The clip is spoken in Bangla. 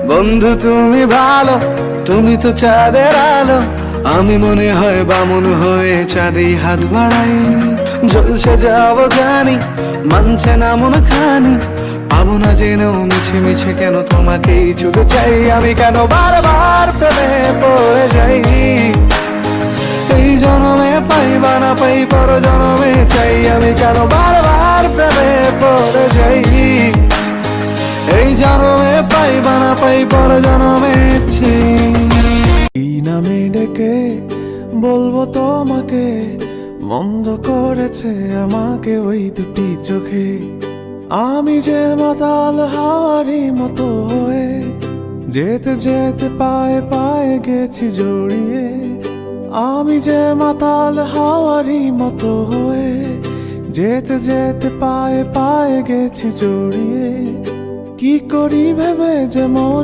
বন্ধু তুমি ভালো, তুমি তো চাঁদের আলো, আমি মনে হয় বামুন হয়ে চাঁদেই হাত বাড়াই। ঝলসে যাবো জানি, মানছে না মন খানি, পাবো না জেনেও মিছে মিছে কেন তোমাকেই ছুটে চাই। আমি কেন বারবার প্রেমে পড়ে যাই, এই জনমে পাই বা না পাই পর জনমে চাই। আমি কেন বারবার প্রেমে পড়ে যাই, এই জনমে পাই বা না পাই পর জনমে চাই। এই নামে ডেকে বলবো তোমাকে, মন্দ করেছে আমাকে ওই দুটি চোখে। আমি যে মাতাল হাওয়ারি মতো হয়ে যেতে যেতে পায়ে পায়ে গেছি জড়িয়ে। আমি যে মাতাল হাওয়ারি মতো হয়ে যেতে যেতে পায়ে পায়ে গেছি জড়িয়ে। কি করি ভেবে যে মন